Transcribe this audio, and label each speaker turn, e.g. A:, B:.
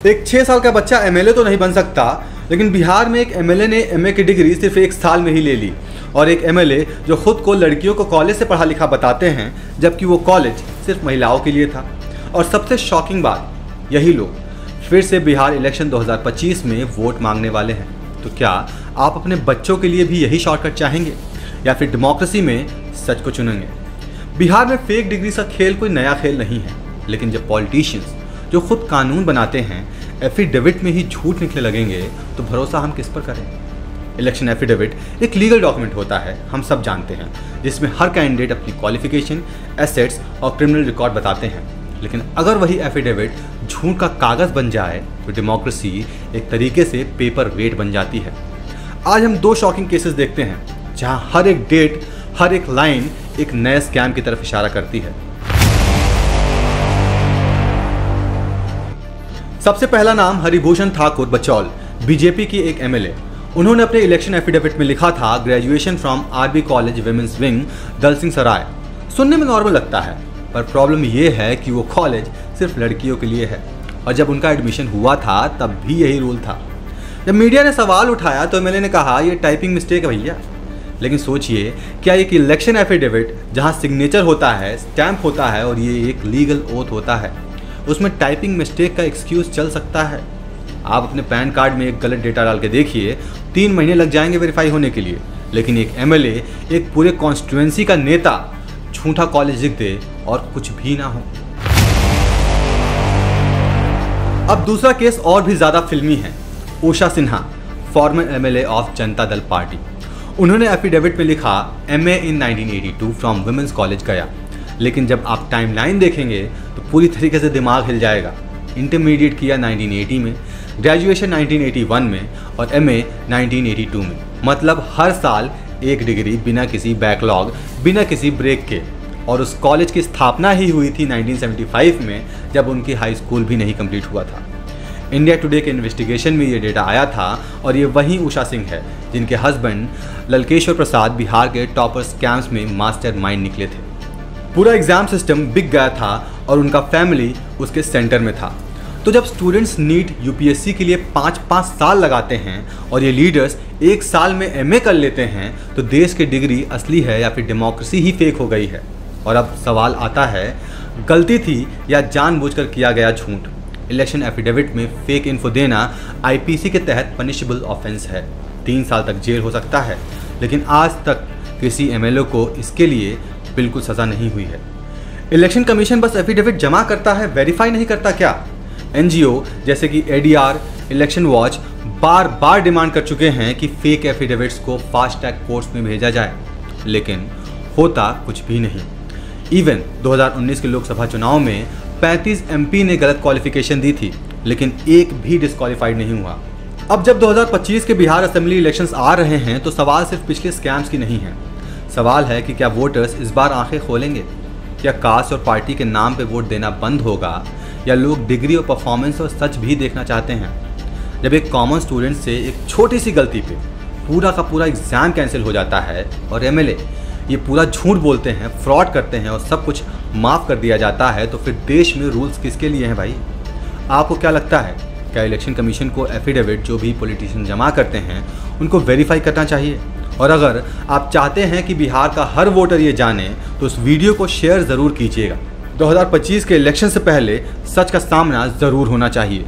A: एक 6 साल का बच्चा एमएलए तो नहीं बन सकता, लेकिन बिहार में एक एमएलए ने एमए की डिग्री सिर्फ 1 साल में ही ले ली। और एक एमएलए जो खुद को लड़कियों को कॉलेज से पढ़ा लिखा बताते हैं, जबकि वो कॉलेज सिर्फ महिलाओं के लिए था। और सबसे शॉकिंग बात, यही लोग फिर से बिहार इलेक्शन 2025 में वोट मांगने वाले हैं। तो क्या आप अपने बच्चों के लिए भी यही शॉर्टकट चाहेंगे, या फिर डेमोक्रेसी में सच को चुनेंगे? बिहार में फेक डिग्री का खेल कोई नया खेल नहीं है, लेकिन जब पॉलिटिशियंस जो खुद कानून बनाते हैं एफिडेविट में ही झूठ निकले लगेंगे, तो भरोसा हम किस पर करें? इलेक्शन एफिडेविट एक लीगल डॉक्यूमेंट होता है, हम सब जानते हैं, जिसमें हर कैंडिडेट अपनी क्वालिफिकेशन, एसेट्स और क्रिमिनल रिकॉर्ड बताते हैं। लेकिन अगर वही एफिडेविट झूठ का कागज़ बन जाए तो डेमोक्रेसी एक तरीके से पेपर वेट बन जाती है। आज हम 2 शॉकिंग केसेस देखते हैं, जहां हर एक डेट, हर एक लाइन एक नए स्कैम की तरफ इशारा करती है। सबसे पहला नाम हरिभूषण ठाकुर बचौल, बीजेपी की एक एमएलए। उन्होंने अपने इलेक्शन एफिडेविट में लिखा था, graduation from RB college women's wing, Dalsingh Sarai. सुनने में नॉर्मल लगता है, पर प्रॉब्लम यह है कि वो कॉलेज सिर्फ लड़कियों के लिए है, और जब उनका एडमिशन हुआ था तब भी यही रूल था। जब मीडिया ने सवाल उठाया तो एमएलए ने कहा, ये टाइपिंग मिस्टेक है भैया। लेकिन सोचिए, क्या एक इलेक्शन एफिडेविट जहां सिग्नेचर होता है, स्टैंप होता है और ये एक लीगल ओथ होता है, उसमें टाइपिंग मिस्टेक का एक्सक्यूज चल सकता है? आप अपने पैन कार्ड में एक गलत डेटा डाल के देखिए, 3 महीने लग जाएंगे वेरीफाई होने के लिए। लेकिन एक एमएलए, एक पूरे कॉन्स्टिट्यूएंसी का नेता, झूठा कॉलेज लिख दे और कुछ भी ना हो। अब दूसरा केस और भी ज्यादा फिल्मी है। Usha Sinha, former MLA of Janata Dal party. उन्होंने एफिडेविट में लिखा, MA in 1982 from women's college Gaya. लेकिन जब आप टाइमलाइन देखेंगे तो पूरी तरीके से दिमाग हिल जाएगा। इंटरमीडिएट किया 1980 में, ग्रेजुएशन 1981 में और एमए 1982 में। मतलब हर साल एक डिग्री, बिना किसी बैकलॉग, बिना किसी ब्रेक के। और उस कॉलेज की स्थापना ही हुई थी 1975 में, जब उनकी हाई स्कूल भी नहीं कंप्लीट हुआ था। इंडिया टुडे के इन्वेस्टिगेशन में ये डेटा आया था, और ये वही उषा सिंह है जिनके हस्बैंड ललकेश्वर प्रसाद बिहार के टॉपर स्कैम्स में मास्टरमाइंड निकले थे। पूरा एग्जाम सिस्टम बिक गया था और उनका फैमिली उसके सेंटर में था। तो जब स्टूडेंट्स नीट यूपीएससी के लिए 5-5 साल लगाते हैं और ये लीडर्स 1 साल में एमए कर लेते हैं, तो देश की डिग्री असली है या फिर डेमोक्रेसी ही फेक हो गई है? और अब सवाल आता है, गलती थी या जानबूझकर किया गया झूठ? इलेक्शन एफिडेविट में फेक इन्फो देना आईपीसी के तहत पनिशेबल ऑफेंस है, 3 साल तक जेल हो सकता है। लेकिन आज तक किसी एमएलए को इसके लिए बिल्कुल सज़ा नहीं हुई है। इलेक्शन कमीशन बस एफिडेविट जमा करता है, वेरीफाई नहीं करता क्या? एनजीओ जैसे कि एडीआर, इलेक्शन वॉच बार बार डिमांड कर चुके हैं कि फेक एफिडेविट्स को फास्ट ट्रैक कोर्ट्स में भेजा जाए, लेकिन होता कुछ भी नहीं। इवन 2019 के लोकसभा चुनाव में 35 एमपी ने गलत क्वालिफिकेशन दी थी, लेकिन एक भी डिस्क्वालीफाइड नहीं हुआ। अब जब 2025 के बिहार असेंबली इलेक्शंस आ रहे हैं, तो सवाल सिर्फ पिछले स्कैम्स की नहीं है। सवाल है कि क्या वोटर्स इस बार आंखें खोलेंगे? क्या कास्ट और पार्टी के नाम पे वोट देना बंद होगा, या लोग डिग्री और परफॉर्मेंस और सच भी देखना चाहते हैं? जब एक कॉमन स्टूडेंट से एक छोटी सी गलती पे पूरा का पूरा एग्जाम कैंसिल हो जाता है, और एमएलए ये पूरा झूठ बोलते हैं, फ्रॉड करते हैं और सब कुछ माफ़ कर दिया जाता है, तो फिर देश में रूल्स किसके लिए हैं भाई? आपको क्या लगता है, क्या इलेक्शन कमीशन को एफिडेविट जो भी पॉलिटिशियन जमा करते हैं उनको वेरीफाई करना चाहिए? और अगर आप चाहते हैं कि बिहार का हर वोटर ये जाने, तो उस वीडियो को शेयर ज़रूर कीजिएगा। 2025 के इलेक्शन से पहले सच का सामना ज़रूर होना चाहिए।